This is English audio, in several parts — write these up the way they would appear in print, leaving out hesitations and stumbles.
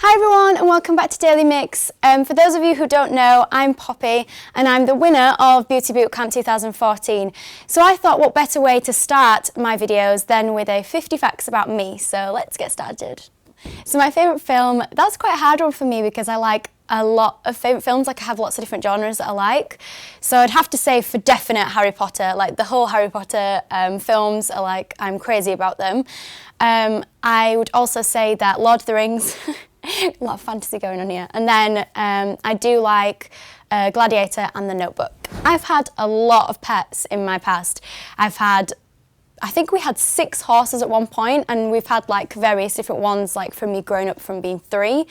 Hi everyone and welcome back to DailyMix. For those of you who don't know, I'm Poppy and I'm the winner of Beauty Bootcamp 2014. So I thought what better way to start my videos than with a 50 facts about me, so let's get started. So my favourite film, that's quite a hard one for me because I like a lot of favourite films, like I have lots of different genres that I like. So I'd have to say for definite Harry Potter, like the whole Harry Potter films are like, I'm crazy about them. I would also say that Lord of the Rings, a lot of fantasy going on here. And then I do like Gladiator and The Notebook. I've had a lot of pets in my past. I think we had 6 horses at one point, and we've had like various different ones, like from me growing up from being 3.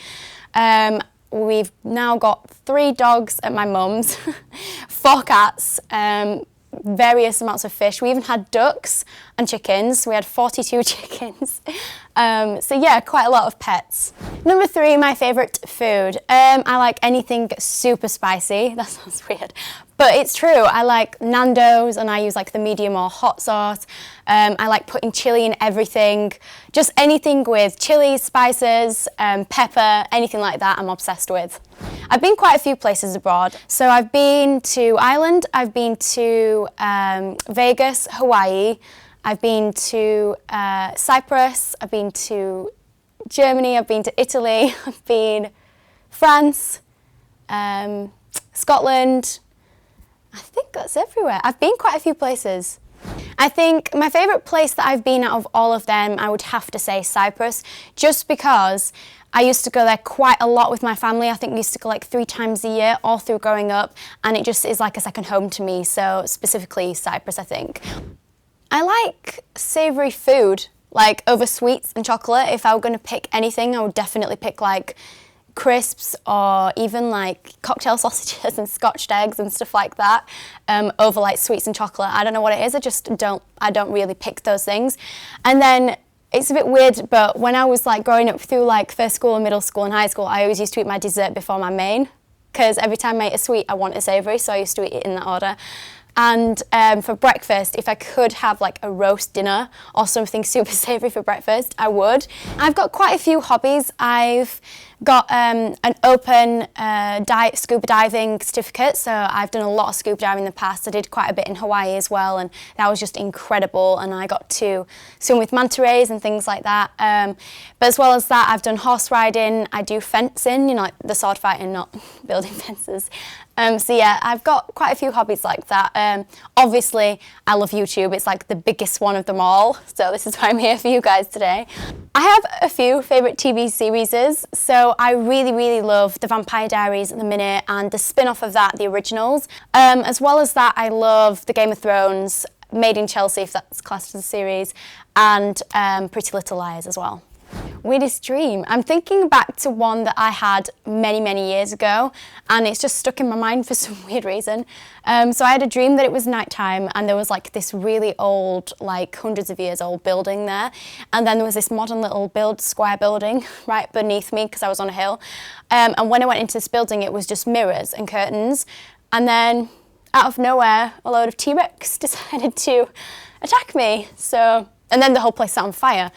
We've now got 3 dogs at my mum's, 4 cats, various amounts of fish. We even had ducks and chickens. We had 42 chickens. So yeah, quite a lot of pets. Number 3, my favourite food. I like anything super spicy. That sounds weird, but it's true. I like Nando's and I use like the medium or hot sauce. I like putting chili in everything. Just anything with chili, spices, pepper, anything like that I'm obsessed with. I've been quite a few places abroad. So I've been to Ireland, I've been to Vegas, Hawaii, I've been to Cyprus, I've been to Germany, I've been to Italy, I've been France, Scotland. I think that's everywhere. I've been quite a few places. I think my favourite place that I've been out of all of them, I would have to say Cyprus, just because I used to go there quite a lot with my family. I think we used to go like 3 times a year all through growing up, and it just is like a second home to me, so specifically Cyprus, I think. I like savoury food, like over sweets and chocolate. If I were going to pick anything, I would definitely pick like crisps or even like cocktail sausages and scotched eggs and stuff like that over like sweets and chocolate. I don't know what it is, I don't really pick those things. And then it's a bit weird, but when I was like growing up through like first school and middle school and high school, I always used to eat my dessert before my main, because every time I ate a sweet I want a savoury, so I used to eat it in that order. And for breakfast, if I could have like a roast dinner or something super savoury for breakfast, I would. I've got quite a few hobbies. I've got an open scuba diving certificate, so I've done a lot of scuba diving in the past. I did quite a bit in Hawaii as well, and that was just incredible, and I got to swim with manta rays and things like that. But as well as that, I've done horse riding, I do fencing, you know, like the sword fighting, not building fences. So yeah, I've got quite a few hobbies like that. Obviously, I love YouTube. It's like the biggest one of them all. So this is why I'm here for you guys today. I have a few favourite TV series. So I really, really love The Vampire Diaries at the minute and the spin-off of that, the originals. As well as that, I love The Game of Thrones, Made in Chelsea, if that's classed as a series, and Pretty Little Liars as well. Weirdest dream. I'm thinking back to one that I had many, many years ago, and it's just stuck in my mind for some weird reason. So I had a dream that it was nighttime and there was like this really old, like hundreds of years old building there, and then there was this modern little square building right beneath me because I was on a hill. And when I went into this building, it was just mirrors and curtains, and then out of nowhere, a load of T-Rex decided to attack me. And then the whole place set on fire.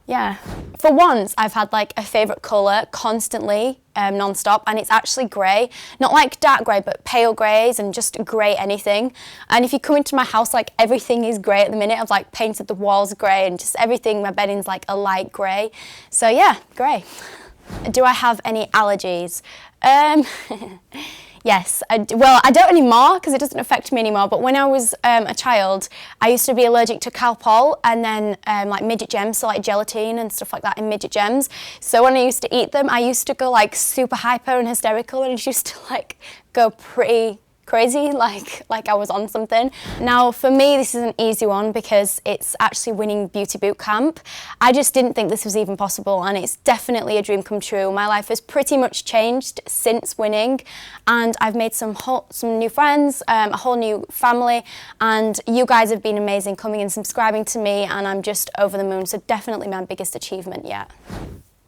Yeah. For once, I've had like a favourite colour constantly, non-stop, and it's actually grey. Not like dark grey, but pale greys and just grey anything. And if you come into my house, like everything is grey at the minute. I've like painted the walls grey and just everything, my bedding's like a light grey. So yeah, grey. Do I have any allergies? Yes, well, I don't anymore because it doesn't affect me anymore, but when I was a child, I used to be allergic to Calpol and then like midget gems, so like gelatine and stuff like that in midget gems. So when I used to eat them, I used to go like super hyper and hysterical, and it used to like go pretty crazy, like I was on something. Now for me, this is an easy one because it's actually winning Beauty Bootcamp. I just didn't think this was even possible, and it's definitely a dream come true. My life has pretty much changed since winning, and I've made some new friends, a whole new family, and you guys have been amazing coming and subscribing to me, and I'm just over the moon. So definitely my biggest achievement yet.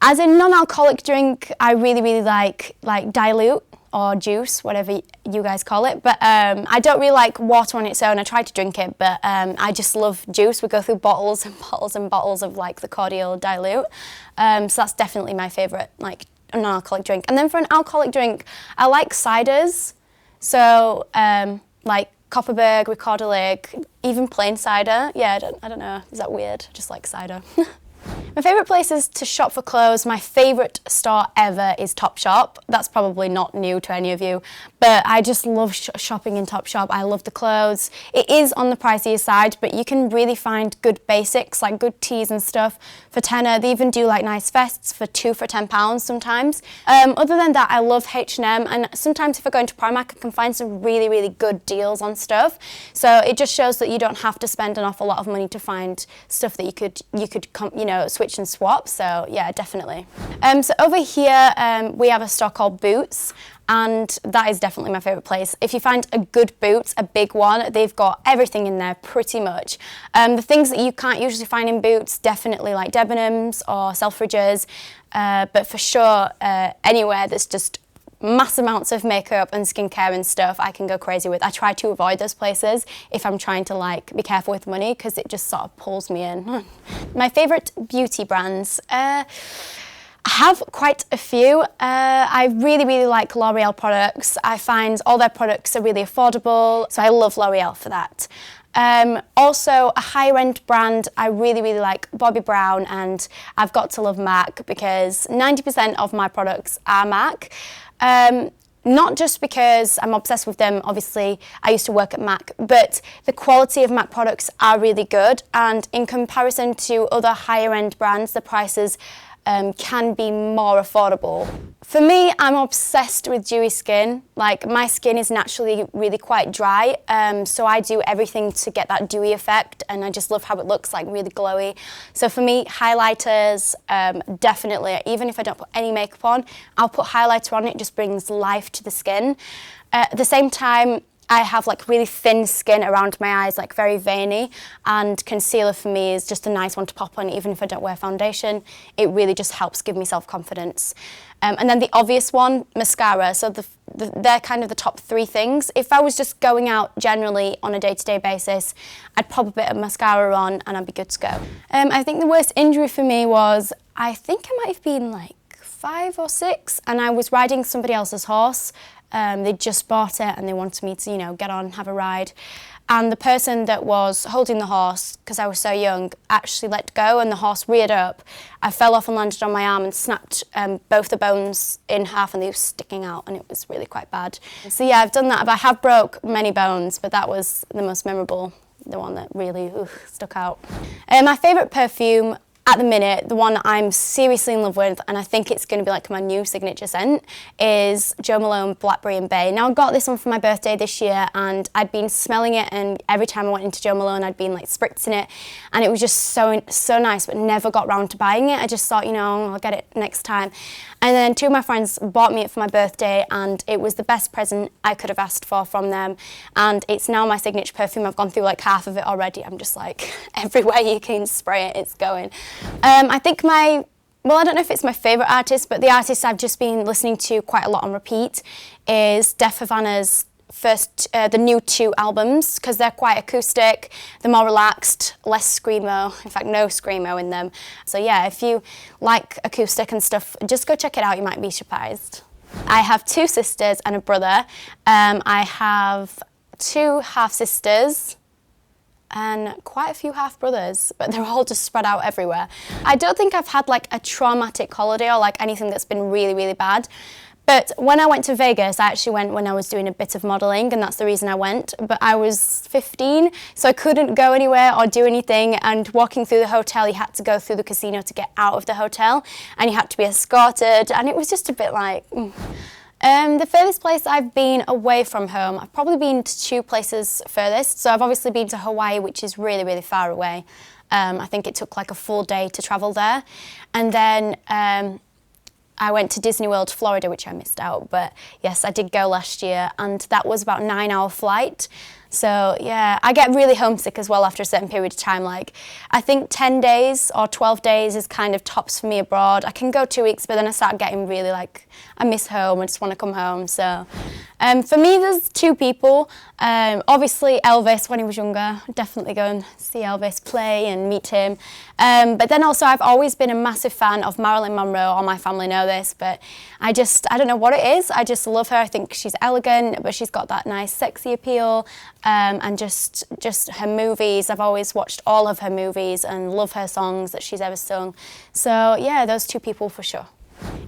As a non-alcoholic drink, I really, really like dilute or juice, whatever you guys call it, but I don't really like water on its own. I try to drink it, but I just love juice. We go through bottles and bottles and bottles of like the cordial dilute, so that's definitely my favourite like non-alcoholic drink. And then for an alcoholic drink, I like ciders. So like Copperberg, Recorderlig, even plain cider. Yeah, I don't know, is that weird? I just like cider. My favourite places to shop for clothes, my favourite store ever is Topshop. That's probably not new to any of you, but I just love shopping in Topshop. I love the clothes. It is on the pricier side, but you can really find good basics, like good tees and stuff for tenner. They even do like nice vests for £2 for £10 sometimes. Other than that, I love H&M, and sometimes if I go into Primark, I can find some really, really good deals on stuff. So it just shows that you don't have to spend an awful lot of money to find stuff that you could switch and swap. So yeah, definitely. So over here we have a store called Boots, and that is definitely my favourite place. If you find a good Boots, a big one, they've got everything in there pretty much. The things that you can't usually find in Boots, definitely like Debenhams or Selfridges, but for sure anywhere that's just mass amounts of makeup and skincare and stuff I can go crazy with. I try to avoid those places if I'm trying to like be careful with money, because it just sort of pulls me in. My favourite beauty brands, I have quite a few. I really, really like L'Oreal products. I find all their products are really affordable, so I love L'Oreal for that. Also a higher end brand, I really, really like Bobbi Brown, and I've got to love MAC because 90% of my products are MAC. Not just because I'm obsessed with them, obviously I used to work at MAC, but the quality of MAC products are really good, and in comparison to other higher end brands, the prices can be more affordable. For me, I'm obsessed with dewy skin. Like, my skin is naturally really quite dry, so I do everything to get that dewy effect, and I just love how it looks, like really glowy. So for me, highlighters, definitely, even if I don't put any makeup on, I'll put highlighter on. It just brings life to the skin. At the same time, I have like really thin skin around my eyes, like very veiny, and concealer for me is just a nice one to pop on even if I don't wear foundation. It really just helps give me self-confidence. And then the obvious one, mascara. So they're kind of the top three things. If I was just going out generally on a day-to-day basis, I'd pop a bit of mascara on and I'd be good to go. I think the worst injury for me was, I think I might have been like 5 or 6, and I was riding somebody else's horse. They just bought it and they wanted me to, get on, have a ride. And the person that was holding the horse, because I was so young, actually let go and the horse reared up. I fell off and landed on my arm and snapped both the bones in half, and they were sticking out, and it was really quite bad. So yeah, I've done that. I have broke many bones, but that was the most memorable, the one that really stuck out. My favourite perfume at the minute, the one I'm seriously in love with, and I think it's going to be like my new signature scent, is Jo Malone Blackberry and Bay. Now, I got this one for my birthday this year, and I'd been smelling it, and every time I went into Jo Malone, I'd been like spritzing it, and it was just so nice, but never got round to buying it. I just thought, I'll get it next time. And then 2 of my friends bought me it for my birthday, and it was the best present I could have asked for from them, and it's now my signature perfume. I've gone through like half of it already. I'm just like, everywhere you can spray it, it's going. I think I don't know if it's my favourite artist, but the artist I've just been listening to quite a lot on repeat is Def Havana's the new 2 albums, because they're quite acoustic, they're more relaxed, less screamo, in fact no screamo in them. So yeah, if you like acoustic and stuff, just go check it out, you might be surprised. I have 2 sisters and a brother. I have 2 half-sisters and quite a few half-brothers, but they're all just spread out everywhere. I don't think I've had like a traumatic holiday or like anything that's been really, really bad. But when I went to Vegas, I actually went when I was doing a bit of modelling, and that's the reason I went. But I was 15, so I couldn't go anywhere or do anything. And walking through the hotel, you had to go through the casino to get out of the hotel, and you had to be escorted. And it was just a bit like... The furthest place I've been away from home, I've probably been to 2 places furthest. So I've obviously been to Hawaii, which is really, really far away. I think it took like a full day to travel there. And then I went to Disney World, Florida, which I missed out. But yes, I did go last year, and that was about a 9-hour flight. So yeah, I get really homesick as well after a certain period of time. Like, I think 10 days or 12 days is kind of tops for me abroad. I can go 2 weeks, but then I start getting really like, I miss home, I just want to come home. So for me, there's two people. Obviously Elvis, when he was younger, definitely go and see Elvis play and meet him. But then also I've always been a massive fan of Marilyn Monroe. All my family know this, but I don't know what it is. I just love her. I think she's elegant, but she's got that nice sexy appeal. And just her movies. I've always watched all of her movies and love her songs that she's ever sung. So yeah, those two people for sure.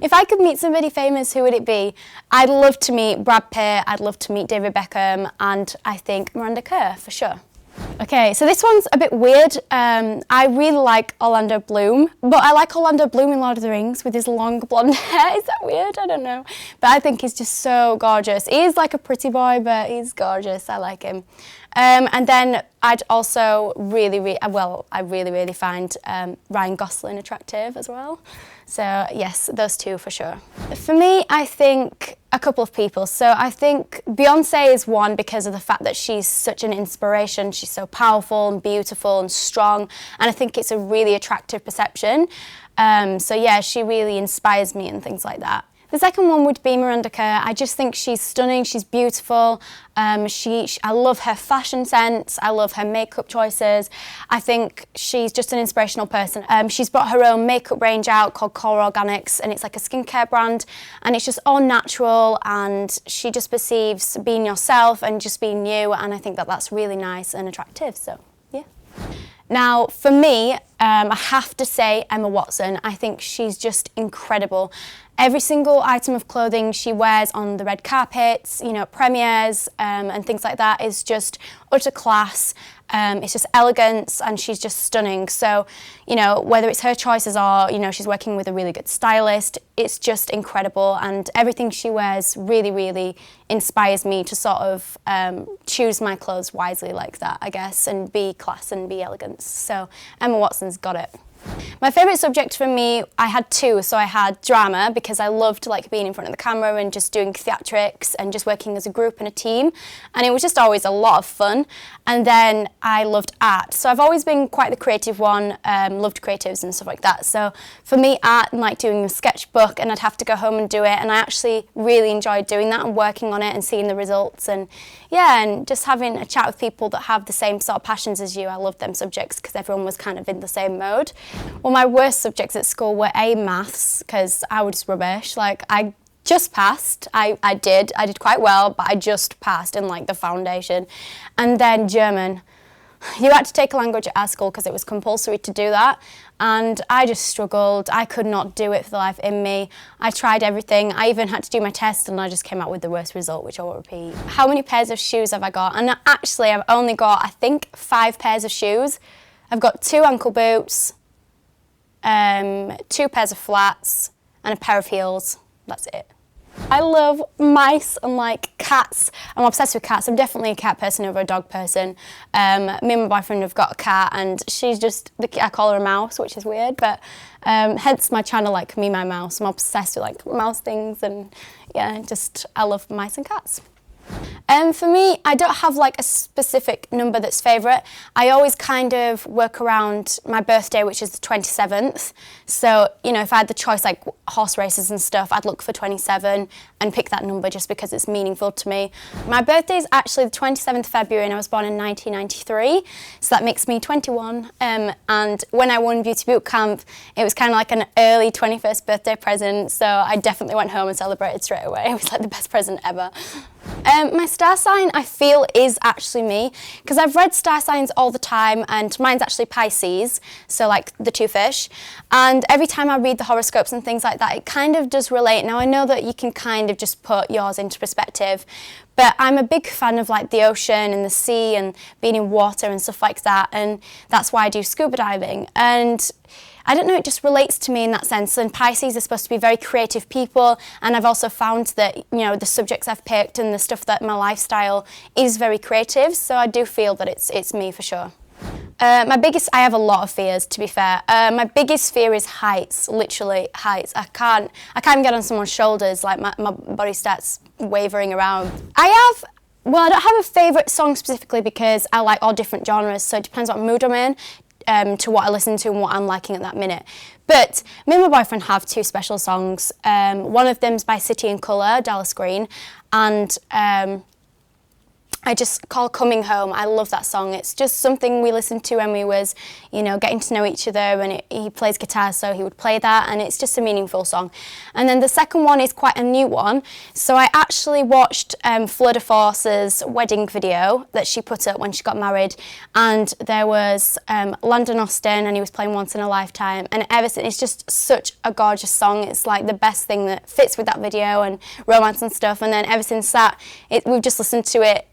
If I could meet somebody famous, who would it be? I'd love to meet Brad Pitt, I'd love to meet David Beckham, and I think Miranda Kerr for sure. Okay, so this one's a bit weird. I really like Orlando Bloom, but I like Orlando Bloom in Lord of the Rings with his long blonde hair. Is that weird? I don't know. But I think he's just so gorgeous. He is like a pretty boy, but he's gorgeous. I like him. And then I'd also I really find Ryan Gosling attractive as well. So yes, those two for sure. For me, I think a couple of people. So I think Beyonce is one because of the fact that she's such an inspiration. She's so powerful and beautiful and strong, and I think it's a really attractive perception. So yeah, she really inspires me and things like that. The second one would be Miranda Kerr. I just think she's stunning, she's beautiful. I love her fashion sense, I love her makeup choices. I think she's just an inspirational person. She's brought her own makeup range out called Core Organics, and it's like a skincare brand, and it's just all natural, and she just perceives being yourself and just being you, and I think that that's really nice and attractive, so yeah. Now, for me, I have to say Emma Watson. I think she's just incredible. Every single item of clothing she wears on the red carpets, premieres and things like that is just utter class. It's just elegance, and she's just stunning. So, whether it's her choices or, she's working with a really good stylist, it's just incredible. And everything she wears really, really inspires me to sort of choose my clothes wisely like that, I guess, and be class and be elegant. So Emma Watson's got it. My favourite subject for me, I had two. So I had drama, because I loved being in front of the camera and just doing theatrics and just working as a group and a team, and it was just always a lot of fun. And then I loved art, so I've always been quite the creative one, loved creatives and stuff like that. So for me, art and doing a sketchbook, and I'd have to go home and do it, and I actually really enjoyed doing that and working on it and seeing the results, and yeah, and just having a chat with people that have the same sort of passions as you. I loved them subjects because everyone was kind of in the same mode. Well, my worst subjects at school were maths, because I was rubbish. I just passed. I did quite well, but I just passed in the foundation. And then German. You had to take a language at our school because it was compulsory to do that, and I just struggled. I could not do it for the life in me. I tried everything. I even had to do my test, and I just came out with the worst result, which I won't repeat. How many pairs of shoes have I got? And actually, I've only got, I think, 5 pairs of shoes. I've got 2 ankle boots, 2 pairs of flats, and a pair of heels. That's it. I love mice and cats. I'm obsessed with cats. I'm definitely a cat person over a dog person. Me and my boyfriend have got a cat, and she's just, I call her a mouse, which is weird, but hence my channel, Me, My Mouse. I'm obsessed with mouse things, and yeah, I love mice and cats. For me, I don't have a specific number that's favourite. I always kind of work around my birthday, which is the 27th. So, if I had the choice horse races and stuff, I'd look for 27 and pick that number just because it's meaningful to me. My birthday is actually the 27th of February, and I was born in 1993, so that makes me 21. And when I won Beauty Bootcamp, it was kind of an early 21st birthday present, so I definitely went home and celebrated straight away. It was the best present ever. My star sign, I feel, is actually me, because I've read star signs all the time, and mine's actually Pisces, so the 2 fish, and every time I read the horoscopes and things like that, it kind of does relate. Now, I know that you can kind of just put yours into perspective, but I'm a big fan of the ocean and the sea and being in water and stuff like that, and that's why I do scuba diving. And I don't know, it just relates to me in that sense. And Pisces are supposed to be very creative people, and I've also found that, the subjects I've picked and the stuff that my lifestyle is very creative, so I do feel that it's me for sure. I have a lot of fears, to be fair. My biggest fear is heights, literally heights. I can't get on someone's shoulders, my body starts wavering around. I have Well, I don't have a favourite song specifically because I like all different genres, so it depends what mood I'm in, to what I listen to and what I'm liking at that minute. But me and my boyfriend have two special songs. One of them's by City and Colour, Dallas Green, and I just call Coming Home. I love that song. It's just something we listened to when we was, getting to know each other, and he plays guitar, so he would play that, and it's just a meaningful song. And then the second one is quite a new one. So I actually watched Fleur de Force's wedding video that she put up when she got married, and there was Landon Austin, and he was playing Once in a Lifetime, and ever since, it's just such a gorgeous song. It's like the best thing that fits with that video and romance and stuff, and then ever since that, we've just listened to it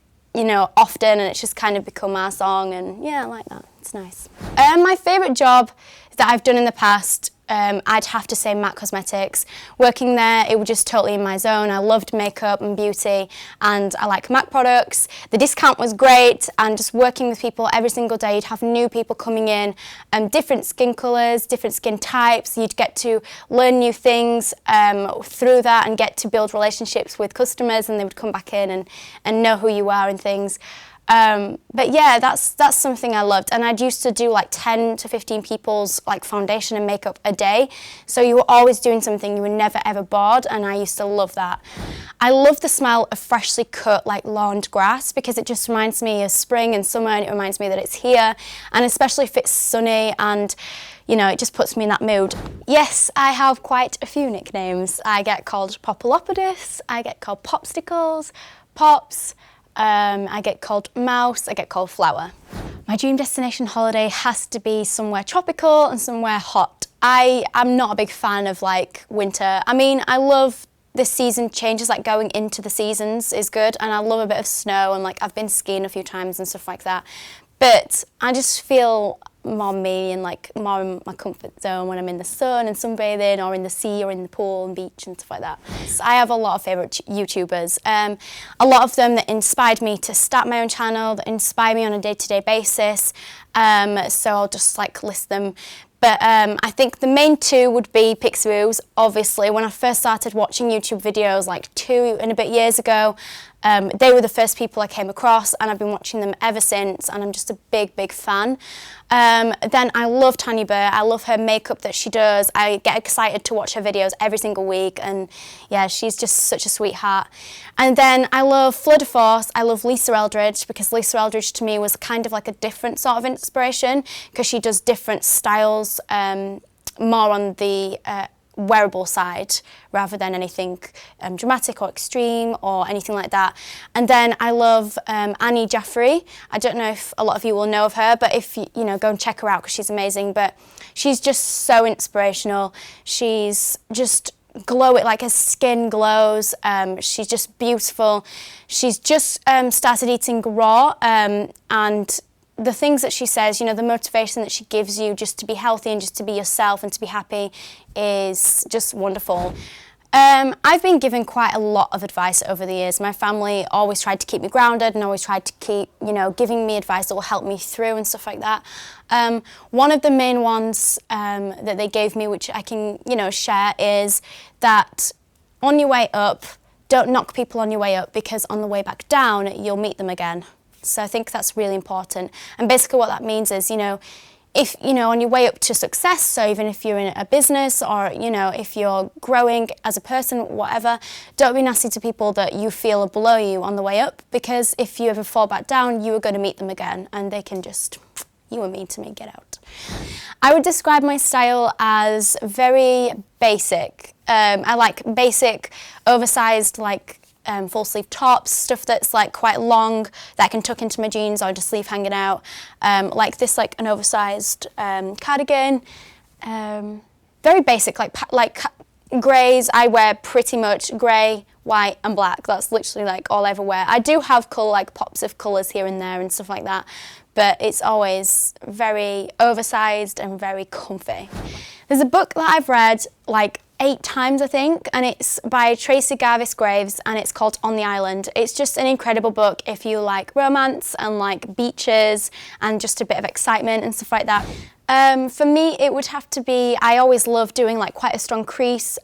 often, and it's just kind of become our song, and yeah, I like that. It's nice. My favourite job that I've done in the past, I'd have to say MAC Cosmetics. Working there, it was just totally in my zone. I loved makeup and beauty, and I like MAC products. The discount was great, and just working with people every single day, you'd have new people coming in, different skin colours, different skin types. You'd get to learn new things through that and get to build relationships with customers, and they would come back in and know who you are and things. But yeah, that's something I loved, and I'd used to do like 10 to 15 people's like foundation and makeup a day, so you were always doing something, you were never ever bored, and I used to love that. I love the smell of freshly cut like lawned grass because it just reminds me of spring and summer, and it reminds me that it's here, and especially if it's sunny, and it just puts me in that mood. Yes, I have quite a few nicknames. I get called Popolopodus, I get called Popsticles, Pops, I get called Mouse, I get called Flower. My dream destination holiday has to be somewhere tropical and somewhere hot. I'm not a big fan of like winter. I mean, I love the season changes, like going into the seasons is good, and I love a bit of snow, and like I've been skiing a few times and stuff like that. But I just feel more me and like more in my comfort zone when I'm in the sun and sunbathing, or in the sea or in the pool and beach and stuff like that. So I have a lot of favourite YouTubers. A lot of them that inspired me to start my own channel, that inspire me on a day-to-day basis. So I'll just like list them. But I think the main two would be Pixiroos. Obviously, when I first started watching YouTube videos like 2 and a bit years ago, they were the first people I came across, and I've been watching them ever since, and I'm just a big, big fan. Then I love Tanya Burr. I love her makeup that she does. I get excited to watch her videos every single week, and yeah, she's just such a sweetheart. And then I love Fleur de Force. I love Lisa Eldridge, because Lisa Eldridge to me was kind of like a different sort of inspiration, because she does different styles, more on the wearable side rather than anything dramatic or extreme or anything like that. And then I love Annie Jaffrey. I don't know if a lot of you will know of her, but if you go and check her out, because she's amazing. But she's just so inspirational. She's just like her skin glows. She's just beautiful. She's just started eating raw, and the things that she says, the motivation that she gives you just to be healthy and just to be yourself and to be happy is just wonderful. I've been given quite a lot of advice over the years. My family always tried to keep me grounded and always tried to keep, giving me advice that will help me through and stuff like that. One of the main ones that they gave me, which I can, share, is that on your way up, don't knock people on your way up, because on the way back down, you'll meet them again. So I think that's really important. And basically what that means is, if, on your way up to success, so even if you're in a business or, if you're growing as a person, whatever, don't be nasty to people that you feel are below you on the way up, because if you ever fall back down, you are going to meet them again, and they can just, you were mean to me, get out. I would describe my style as very basic. I like basic, oversized, like, full sleeve tops, stuff that's like quite long that I can tuck into my jeans or just leave hanging out. Like this, like an oversized cardigan. Very basic, like greys. I wear pretty much grey, white and black. That's literally like all I ever wear. I do have like pops of colours here and there and stuff like that, but it's always very oversized and very comfy. There's a book that I've read like 8 times, I think, and it's by Tracy Garvis Graves, and it's called On the Island. It's just an incredible book if you like romance and like beaches and just a bit of excitement and stuff like that. For me, it would have to be, I always love doing like quite a strong crease,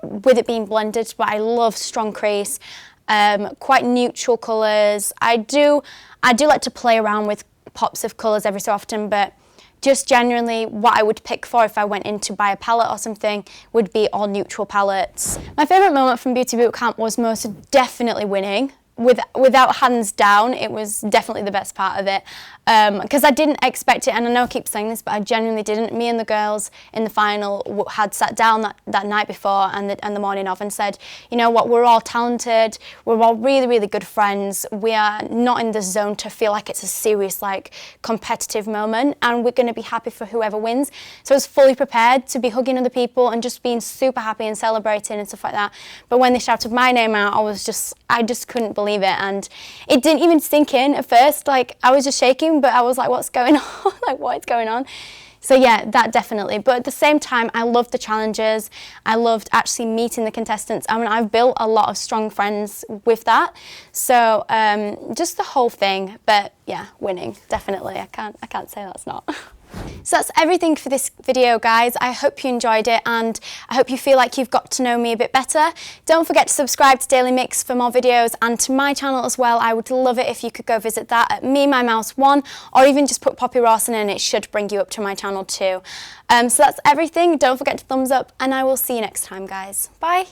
with it being blended, but I love strong crease. quite neutral colours. I do like to play around with pops of colours every so often, but just generally what I would pick for if I went in to buy a palette or something would be all neutral palettes. My favourite moment from Beauty Bootcamp was most definitely winning. Without hands down, it was definitely the best part of it, because I didn't expect it, and I know I keep saying this, but I genuinely didn't. Me and the girls in the final had sat down that night before and the morning of and said, you know what, we're all talented, we're all really, really good friends, we are not in the zone to feel like it's a serious, like, competitive moment, and we're going to be happy for whoever wins. So I was fully prepared to be hugging other people and just being super happy and celebrating and stuff like that. But when they shouted my name out, I just couldn't believe it, and it didn't even sink in at first. Like, I was just shaking, but I was like, what's going on? Like, what is going on? So yeah, that definitely. But at the same time, I loved the challenges. I loved actually meeting the contestants. I mean, I've built a lot of strong friends with that. So just the whole thing. But yeah, winning, definitely. I can't say that's not. So that's everything for this video, guys. I hope you enjoyed it, and I hope you feel like you've got to know me a bit better. Don't forget to subscribe to DailyMix for more videos, and to my channel as well. I would love it if you could go visit that at MeMyMouse1, or even just put Poppy Rawson in. It should bring you up to my channel too. So that's everything. Don't forget to thumbs up, and I will see you next time, guys. Bye.